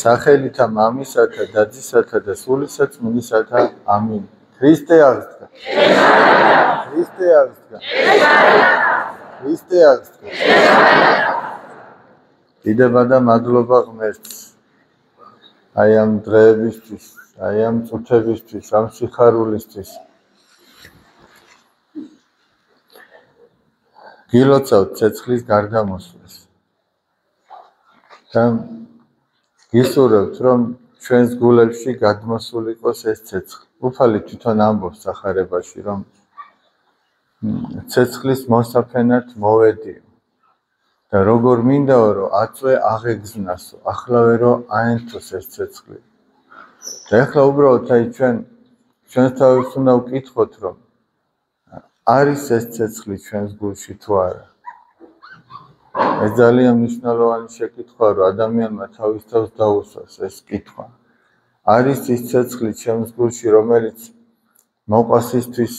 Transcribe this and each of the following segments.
სახელითა მამისათა დადისათა და სულისა წმინდისათა ამინ. ქრისტე აღსდგა. ქრისტე აღსდგა. ქრისტე აღსდგა. დიდება და მადლობა ღმერთს. აი ამ დღეებისთვის, აი ამ წუთებისთვის, ამ სიხარულისთვის. გილოცავთ ცეცხლის გარდამოსვლას. და გისურვებთ, რომ ჩვენს გულებში გადმოსული იყოს ეს ცეცხლი. უფალი თვითონ ამბობს სახარებაში, რომ ცეცხლის მოსაფენად მოვედიო. და როგორ მინდაო, რომ აწვე აღეგზნასო, ახლავე რომ აენთოს ეს ცეცხლი. და ეხლა უბრალოდ აი ჩვენს თავებს უნდა ვკითხოთ, რომ არის ეს ცეცხლი ჩვენს გულში თუ არა. ეს ძალიან მნიშვნელოვანი შეკითხვაა, რომ ადამიანმა თავის თავს დაუსვას ეს კითხვა. არის ის ცეცხლი ჩემს გულში, რომელიც მოყვას ისთვის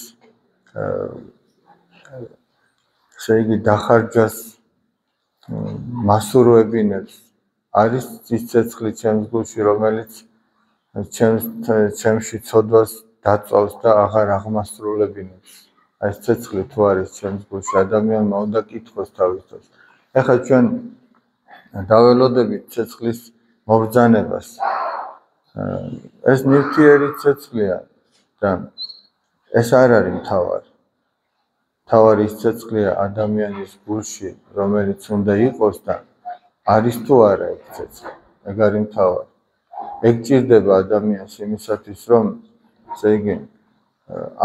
ესე იგი დახარჯვას მასურვებინებს. არის ის ცეცხლი ჩემს გულში, რომელიც ჩემში ცოდვას დაწვავს და აღარ აღმასრულებინებს. აი ეს ცეცხლი თუ არის ჩემს გულში, ადამიანმა უნდა კითხოს თავის თავს. ეხლა ჩვენ დაველოდებით ცეცხლის მობრძანებას. ეს ნივთიერი ცეცხლია და ეს არ არის მთავარი. მთავარი ის ცეცხლია ადამიანის გულში, რომელიც უნდა იყოს და არის თუ არა ეს ცეცხლი. ეგ არის მთავარი. ეგ ჭირდება ადამიანს იმისათვის, რომ ესე იგი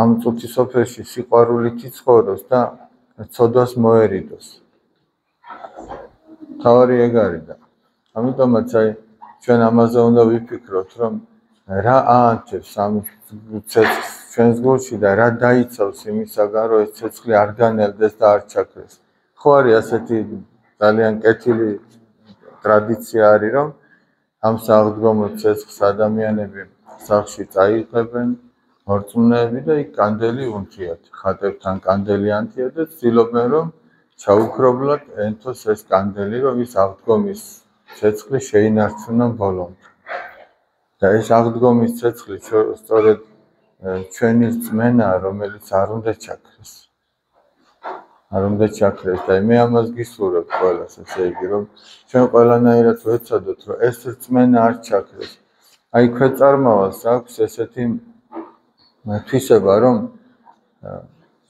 ამ წუთის სოფელში სიყვარულით იცხოვროს და ცოდვას მოერიდოს. თავარი ეგ არის და ამიტომაც აი ჩვენ ამაზე უნდა ვიფიქროთ, რომ რა აანთებს ამ ცეცხლს ჩვენს გულში და რა დაიცავს იმისაგან, რომ ეს ცეცხლი არ განელდეს და არ ჩაქრეს. ხო არის ასეთი ძალიან კეთილი ტრადიცია არის, რომ ამ საღდგომო ცეცხლს ადამიანები სახლში წაიღებენ, მორწმუნეები და იქ კანდელი უნთიათ, ხატებთან კანდელი ანთიათ და ცდილობენ, რომ ჩაუქრობლად ენთოს ეს კანდელი, რომ ის აღდგომის ცეცხლი შეინარჩუნონ ბოლომდე. და ეს აღდგომის ცეცხლი სწორედ ჩვენი რწმენაა, რომელიც არ უნდა ჩაქრეს. არ უნდა ჩაქრეს და მე ამას გისურვებ ყველას, ესე იგი, რომ ჩვენ ყველანაირად ვეცადოთ, რომ ეს რწმენა არ ჩაქრეს. აი ქვეწარმავალს აქვს ესეთი თვისება, რომ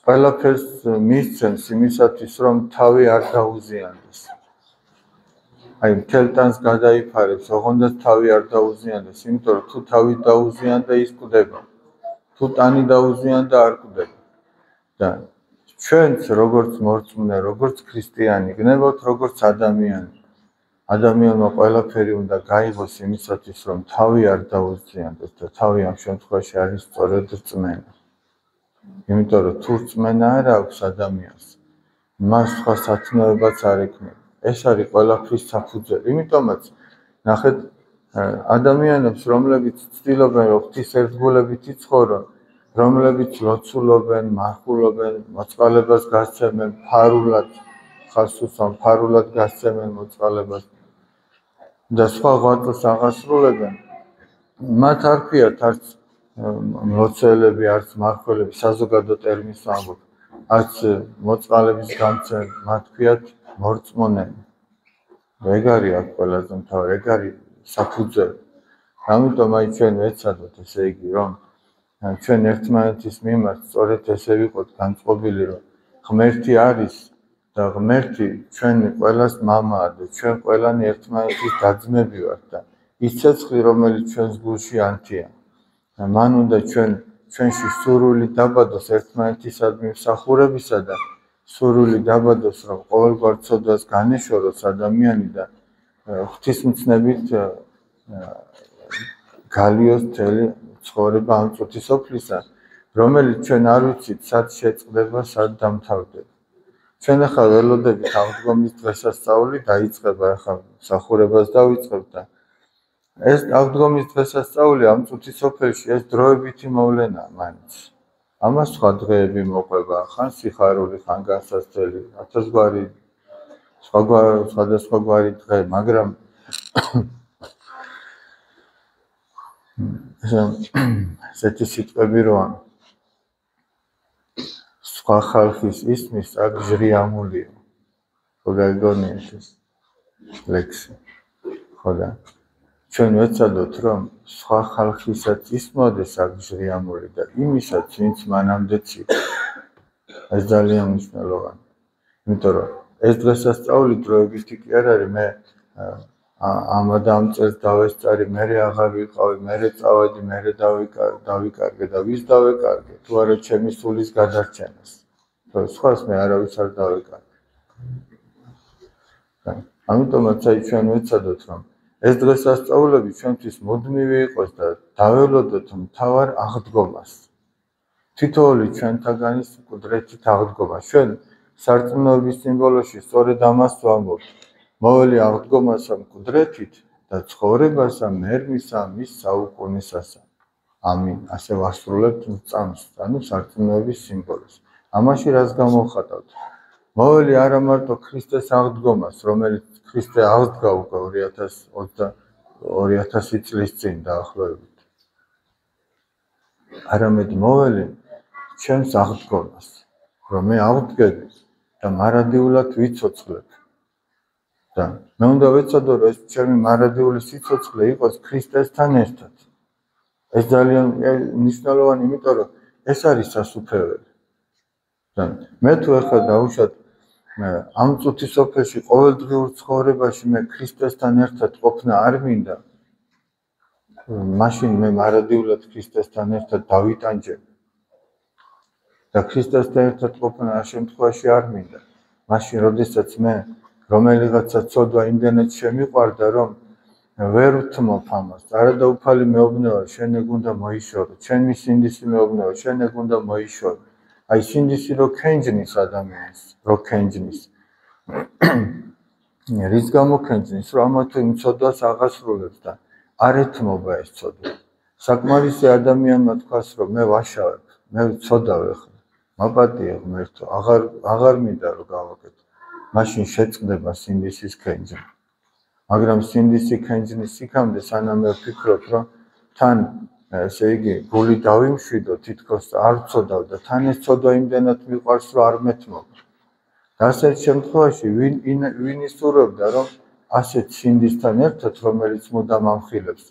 ყველაფერს მისცემს იმისათვის, რომ თავი არ დაუზიანდეს. აი მთელ ტანს გადაიფარებს, ოღონდ თავი არ დაუზიანდეს, იმიტომ რომ თუ თავი დაუზიანდა, ის კვდება. თუ ტანი დაუზიანდა, არ კვდება. და ჩვენც როგორც მორწმუნე, როგორც ქრისტიანი, გნებავთ როგორც ადამიანი. ადამიანმა ყველაფერი უნდა გაიღოს იმისათვის, რომ თავი არ დაუზიანდეს და თავი ამ შემთხვევაში არის სწორედ რწმენა. იმიტომ რომ თუ რწმენა არ აქვს ადამიანს, მას სხვა სათნოებაც არ ექნება. ეს არის ყველაფრის საფუძველი. იმიტომაც ნახეთ ადამიანებს, რომლებიც ცდილობენ, რომ ღვთის ერთგულებით იცხოვრონ, რომლებიც ლოცულობენ, მარხულობენ, მოწყალებას გასცემენ ფარულად, ხაზს უსვამ, ფარულად გასცემენ მოწყალებას და სხვა ღვაწლს აღასრულებენ, მათ არ ქვიათ არც მლოცველები, არც მარხველები, საზოგადო ტერმინს ვამბობ, არც მოწყალების გამცემ, მათ ქვიათ მორწმუნენი. ეგ არის აქ ყველაზე მთავარი, ეგ არის საფუძველი. ამიტომ აი ჩვენ ვეცადოთ, ესე იგი, რომ ჩვენ ერთმანეთის მიმართ სწორედ ესე ვიყოთ განწყობილი, რომ ღმერთი არის და ღმერთი ჩვენი ყველას მამაა და ჩვენ ყველანი ერთმანეთის დაძმები ვართ და ის ცეცხლი, რომელიც ჩვენს გულში ანთია. მან უნდა ჩვენში სურვილი დაბადოს ერთმანეთისადმი მსახურებისა და სურვილი დაბადოს, რომ ყოველგვარ ცოდვას განეშოროს ადამიანი და ღვთისმცნებით გალიოს მთელი ცხოვრება ამ წუთის სოფლისა, რომელიც ჩვენ არ ვიცით, სად შეწყდება, სად დამთავრდება. ჩვენ ახლა ველოდებით აღდგომის დღესასწაული დაიწყება, ახლა მსახურებას დავიწყებთ და ეს აღდგომის დღესასწაული ამ წუთის სოფელში ეს დროებითი მოვლენაა მაინც. ამას სხვა დღეები მოყვება, ხან სიხარული, ხან განსაცდელი, სხვადასხვაგვარი დღე, მაგრამ ესეთი სიტყვები როა სხვა ხალხის ისმის აქ ჟრიამულია ხო გაგონიათ ეს ლექსი ხო და ჩვენ ვეცადოთ რომ სხვა ხალხისაც ისმოდეს აქ ჟრიამული და იმისაც ვინც მანამდეც იყო ეს ძალიან მნიშვნელოვანია იმიტომ რომ ეს დღესასწაული დროებითი კი არ არის მე ამ წელს დავესწარი მე აღარ ვიყავი მე წავედი მე დავიკარგე და ვის დავეკარგე თუ არა ჩემი სულის გადარჩენას თორე სხვას მე არავის არ დავეკარგე ამიტომაც აი ჩვენ ვეცადოთ რომ ეს დღესასწაულები ჩვენთვის მუდმივი იყოს და დაველოდოთ მთავარ აღდგომას თითოეული ჩვენთაგანის მკვდრეთით აღდგომა ჩვენ სარწმუნოების სიმბოლოში სწორედ ამას ვამბობთ მოველი აღდგომასა მკვდრეთით და ცხოვრებასა მერმისა მის საუკუნესასა ამინ ასე ვასრულებთ წამს ანუ სარწმუნოების სიმბოლოს ამაში რას გამოვხატავთ მოველი არა მარტო ქრისტეს აღდგომას რომელიც ქრისტე აღდგა უკვე 2000 წლის წინ დაახლოებით არამედ მოველი ჩემს აღდგომას რომ მე ავდგები და მარადიულად ვიცოცხლებ და მე უნდა ვეცადო რომ ეს ჩემი მარადიული სიცოცხლე იყოს ქრისტესთან ერთად ეს ძალიან მნიშვნელოვანი იმიტომ რომ ეს არის სასუფეველი და მე თუ ახლა დავუშვათ ამ წუთის სოფელში ყოველდღიურ ცხოვრებაში მე ქრისტესთან ერთად ყოფნა არ მინდა მაშინ მე მარადიულად ქრისტესთან ერთად დავიტანჯებ და ქრისტესთან ერთად ყოფნა ამ შემთხვევაში არ მინდა მაშინ როდესაც მე რომელიღაცა ცოდვა იმდენად შემიყვარდა რომ ვერ ვთმობ ამას არადაუფალი მეუბნება შენ უნდა მოიშორო ჩემი სინდისი მეუბნება შენ უნდა მოიშორო აი სინდისი რო ქენჯნის ადამიანს რო ქენჯნის რის გამო ქენჯნის რომ ამათო იმ ცოდვას აღასრულებს და არ ეთმობა ეს ცოდვა საკმარისი ადამიანმა თქვას რომ მე ვაშავებ მე ვცოდავ ახლა მაპატია ღმერთო აღარ მინდა რომ გავაკეთო მაშინ შეწყდება სინდისის ქენჯნა მაგრამ სინდისი ქენჯნის იქამდე სანამ მე ვფიქრობ რომ თან ესე იგი გული დავიმშვიდო თითქოს არ ვცოდავ და თან ეს ცოდვა იმდენად მიყვარს რომ არ მეთმობ და ასეთ შემთხვევაში ვინ ისურვებდა რომ ასეთ სინდისთან ერთად რომელიც მუდამ ამხილებს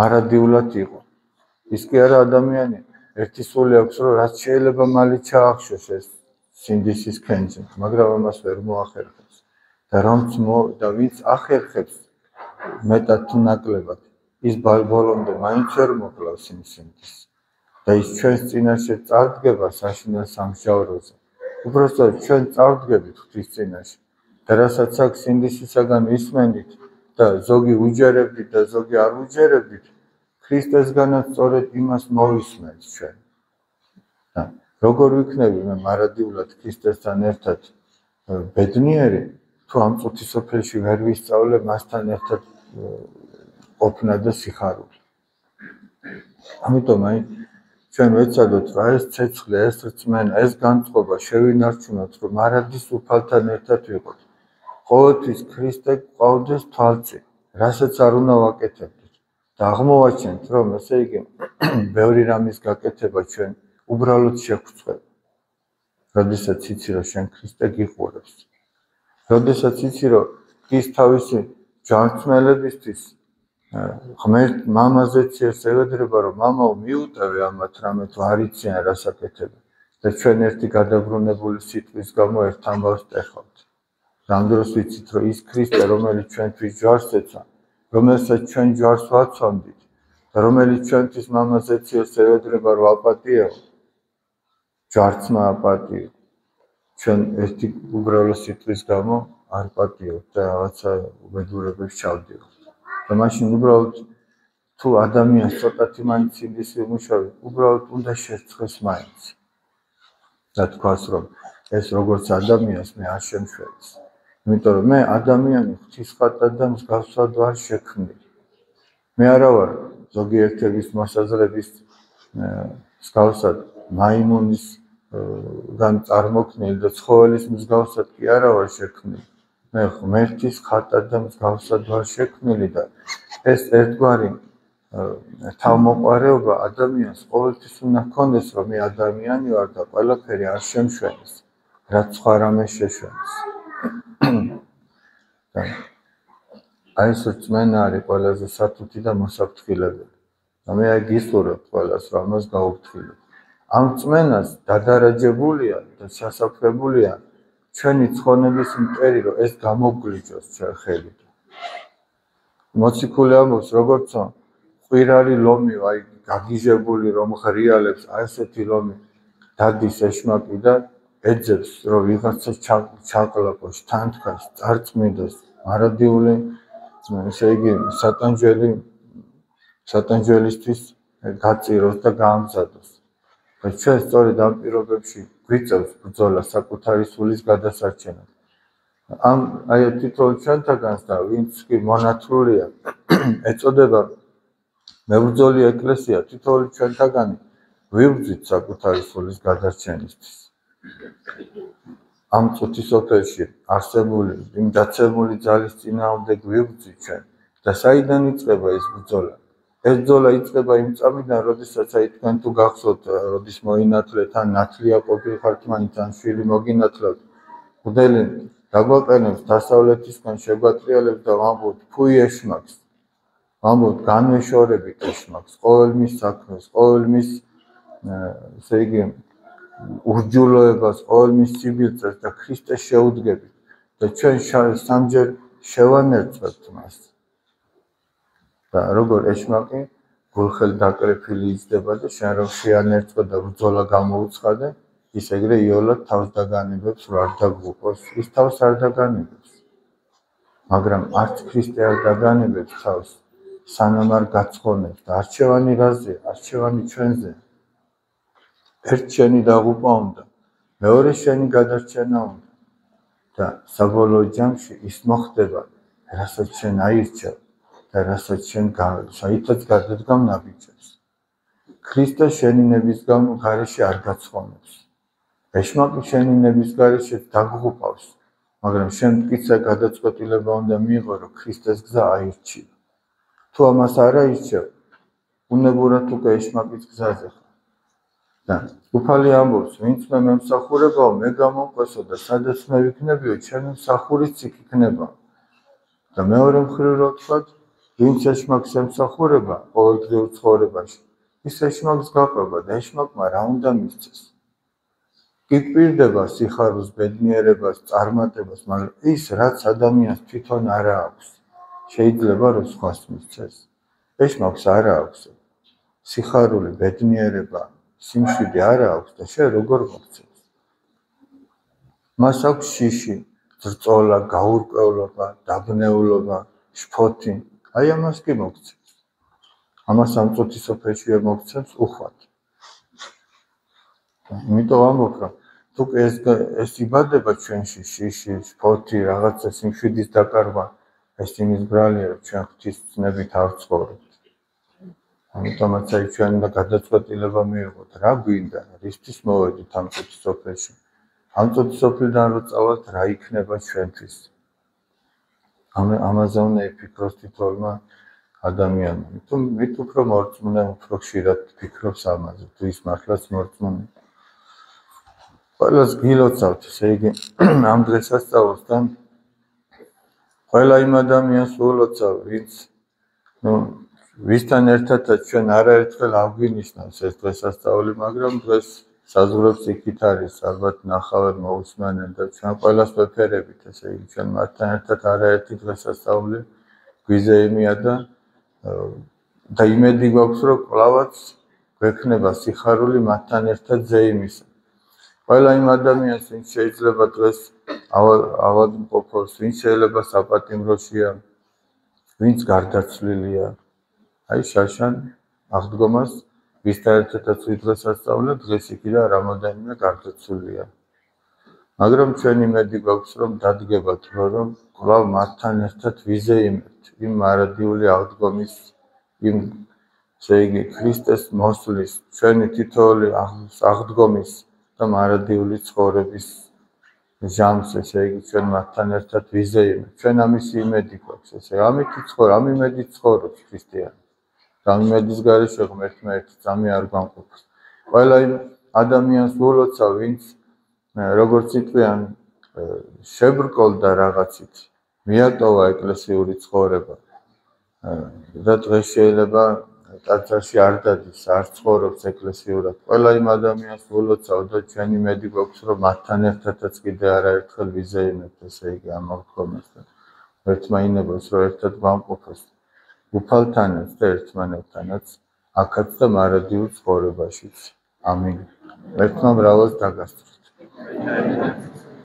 მარადიულად იყო ის კი არა ადამიანი ერთი სული აქვს რომ რაც შეიძლება მალე ჩაახშოს ეს სინდისის ქენჯნა მაგრამ ამას ვერ მოახერხებს და რომც და ვინც ახერხებს მეტად თუ ნაკლებად ის ბოლომდე მაინც ვერ მოკლავს იმ სინდისს და ის ჩვენს წინაშე წარდგება საშინელ სამსჯავროზე უბრალოდ ჩვენ წარდგებით ღვთის წინაშე და რასაც აქ სინდისისაგან ვისმენდით და ზოგი უჯერებდით და ზოგი არ უჯერებდით ქრისტესგანაც სწორედ იმას მოვისმენთ ჩვენ და როგორ ვიქნები მე მარადიულად ქრისტესთან ერთად ბედნიერი თუ ამ წუთის სოფელში ვერ ვისწავლე მასთან ერთად ყოფნა და სიხარული ამიტომ აი ჩვენ ვეცადოთ რა ეს ცეცხლი ეს რწმენა ეს განწყობა შევინარჩუნოთ რომ მარადის უფალთან ერთად ვიყოთ ყოველთვის ქრისტე გვყავდეს თვალწინ რასაც არ უნდა ვაკეთებდეთ და აღმოვაჩენთ რომ ესე იგი ბევრი რამის გაკეთება ჩვენ უბრალოდ შეგვწყვეტ როდესაც იცი რომ შენ ქრისტე გიყურებს როდესაც იცი რომ ის თავისი ჯანმრთელებისთვის ღმერთ მამაზეც ესევედრება რომ მამაო მიუტევე ამათ რამე თუ არ იციან რას აკეთებენ და ჩვენ ერთი გადაბრუნებული სიტყვის გამო ერთ ამბავს ტეხავთ ამ დროს ვიცით რომ ის ქრისტე რომელიც ჩვენთვის ჯვარს ეცა რომელსაც ჩვენ ჯვარს ვაცვამდით და რომელიც ჩვენთვის მამაზეც ესევედრება რომ აპატიო ჯვარცმა აპატიო ჩვენ ერთი უბრალო სიტყვის გამო არ პატიოთ და რაღაცა უბედურებებს ჩავდივართ და მაშინ უბრალოდ თუ ადამიანს ცოტათი მაინც სინდისი უმუშავი უბრალოდ უნდა შერწყეს მაინც და თქვას რომ ეს როგორც ადამიანს მე არ შემშვენს იმიტომ რომ მე ადამიანი ღვთისხატად და მსგავსად ვარ შექმნილი მე არა ვარ ზოგიერთების მოსაზრების მსგავსად მაიმუნის გან წარმოქმნილი და ცხოველის მსგავსად კი არა ვარ შექმნილი მე ღმერთის ხატად და მსგავსად ვარ შექმნილი და ეს ერთგვარი თავმოყარეობა ადამიანს ყოველთვის უნდა ჰქონდეს, რომ მე ადამიანი ვარ და ყველაფერი არ შემშვენის, რაც სხვა რამე შეშვენის. აი ეს რწმენა არის ყველაზე სათუთი და მოსაფრთხილებელი. და მე აი გისურვებ ყველას, რომ ამას გაუფრთხილოთ. ამ რწმენას დადარაჯებულია და სასაფრთხებულია ჩვენი ცხონების მტერი, რომ ეს გამოგვლიჯოს ჩვენ ხელით. მოციქული ამბობს, როგორც ყვირალი ლომი, აი გაგიჟებული რომ ღრიალებს, აი ესეთი ლომი დადის ეშმაკი და ეძებს, რომ ვიღაცა ჩაყლაპოს, თანთქას, წარწმიდოს, მარადიული, ესე იგი, სატანჯველისთვის გაწიროს და გაამზადოს. და ჩვენ სწორედ ამ პირობებში გვიწევს ბრძოლა საკუთარი სულის გადასარჩენად. აი თითოეულ ჩვენთაგანს და ვინც კი მონათლულია, ეწოდება მებრძოლი ეკლესია, თითოეული ჩვენთაგანი ვიბრძვით საკუთარი სულის გადარჩენისთვის. ამ წუთისოფელში არსებული იმ დაცემული ძალის წინააღმდეგ ვიბრძვით ჩვენ და საიდან იწყება ეს ბრძოლა? ეს ბრძოლა იწყება იმ წამიდან, როდესაც აი თქვენ თუ გახსოვთ, როდის მოინათლეთ ან ნათლია ყოფილიყართ მაინც ან შვილი მოგინათლავთ, მღვდელი დაგვაყენებს დასავლეთისგან შეგვატრიალებს და ვამბობთ ფუი ეშმაკს. ვამბობთ განვეშორებით ეშმაკს, ყოველ მის საქმეს, ყოველ მის ესე იგი ურჯულოებას, ყოველ მის სიბილწეს და ქრისტეს შეუდგებით და ჩვენ სამჯერ შევანერწყვებთ მას. და როგორ ეშმაკი გულხელ დაკრეფილი იჯდება და შენ რომ შეანერწყვე და ბრძოლა გამოუცხადე, ის ეგრე იოლად თავს დაგანებებს, რომ არ დაგუყოს, ის თავს არ დაგანებებს. მაგრამ არც ქრისტე არ დაგანებებს თავს, სანამ არ გაცხონებს და არჩევანი რაზეა? არჩევანი ჩვენზე. ერთ შენი დაღუპვა უნდა, მეორე შენი გადარჩენა უნდა და საბოლოო ჯამში ის მოხდება, რასაც შენ აირჩევ და რასაც შენ საითაც გადადგამ ნაბიჯებს. ქრისტე შენი ნების გამო გარეშე არ გაცხონებს. ეშმაკი შენი ნების გარეშე დაგღუპავს, მაგრამ შენ მტკიცე გადაწყვეტილება უნდა მიიღო, რომ ქრისტეს გზა აირჩიო. თუ ამას არ აირჩევ, უნებურად უკვე ეშმაკის გზაზე ხარ. და უფალი ამბობს, ვინც მე მემსახურებაო, მე გამომყვესო და სადაც მე ვიქნებიო, ჩემი მსახურიც იქ იქნება. და მეორე მხრივ რო ვთქვათ, ვინც ეშმაკს ემსახურება ყოველდღიურ ცხოვრებაში, ის ეშმაკს გაყვება და ეშმაკმა რა უნდა მისცეს? კი გვპირდება სიხარულს, ბედნიერებას, წარმატებას, მაგრამ ის რაც ადამიანს თვითონ არა აქვს, შეიძლება რომ სხვას მისცეს. ეშმაკს არა აქვს სიხარული, ბედნიერება, სიმშვიდე არა აქვს და შენ როგორ მოგცემს? მას აქვს შიში, ძრწოლა, გაურკვევლობა, დაბნეულობა, შფოთი. აი ამას კი მოგცემს. ამას ამ წუთის სოფელშივე მოგცემს უხვად. იმიტომ ამბობ, რომ თუ ეს იბადება ჩვენში, შიში, შფოთი, რაღაცა სიმშვიდის დაკარგვა, ეს იმის ბრალია, რომ ჩვენ ღვთისმცნობით არ ვცხოვრობთ. ამიტომაც აი ჩვენ უნდა გადაწყვეტილება მივიღოთ, რა გვინდა, რისთვის მოვედით ამ წუთის სოფელში. ამ წუთის სოფლიდან რო წავალთ, რა იქნება ჩვენთვის. ამაზე უნდა იფიქროს თითოეულმა ადამიანმა. მით უფრო მორწმუნე, უფრო ხშირად ფიქრობს ამაზე, თუ ის მართლაც მორწმუნე. ყველას გილოცავთ, ესე იგი, ამ დღესასწაულს და ყველა იმ ადამიანს ულოცავ, ვინც ვისთან ერთადაც ჩვენ არაერთხელ აგვინიშნავს ეს დღესასწაული, მაგრამ დღეს საზღვრებს იქით არის, ალბათ ნახავენ, მოусმენენ და ჩვენ ყველას ვეფერებით, ესე იგი, ჩვენ მათთან ერთად არაერთი დღესასწაული გვიზეიმია და იმედი გვაქვს, რომ კვლავაც გვექნება სიხარული მათთან ერთად ზეიმისა. ყველა იმ ადამიანს, ვინც შეიძლება დღეს ავადმყოფობს, ვინც შეიძლება საპატიმროშია, ვინც გარდაცვლილია, აი შაშან აღდგომას ვისთან ერთადაც დღესასწაული, დღეს იქი და რამოდენიმე გარდაცვლილია. მაგრამ ჩვენ იმედი გვაქვს, რომ დადგებათ, რომ კვლავ მათთან ერთად ვიზეიმებთ იმ მარადიული აღდგომის, იმ ესე იგი ქრისტეს მოსვლის, ჩვენი თითოეული აღდგომის და მარადიული ცხოვრების ჟამს, ესე იგი ჩვენ მათთან ერთად ვიზეიმებთ. ჩვენ ამის იმედი გვაქვს, ესე ამით ამ იმედით ცხოვრობს ქრისტიანი. დამიმედის გარეშე ღმერთმა ერთი წამი არ გამყოფს. ყველა იმ ადამიანს ულოცა, ვინც როგორც იტყვიან, შებრკოლდა რაღაცით, მიატოვა ეკლესიური ცხოვრება. და დღეს შეიძლება ტაძარში არ დადის, არ ცხოვრობს ეკლესიურად. ყველა იმ ადამიანს ულოცავ და ჩვენი მედი გვაქვს, რომ მათთან ერთადაც კიდე არაერთხელ ვიზეიმებთ, ესე იგი ამავთქვამას და ერთმანინებას, რომ ერთად გამყოფოს უფალთანაც და ერთმანეთთანაც, აქაც და მარადიულ ცხოვრებაშიც. ამინ. ერთმა მრავალს დაგასწროთ.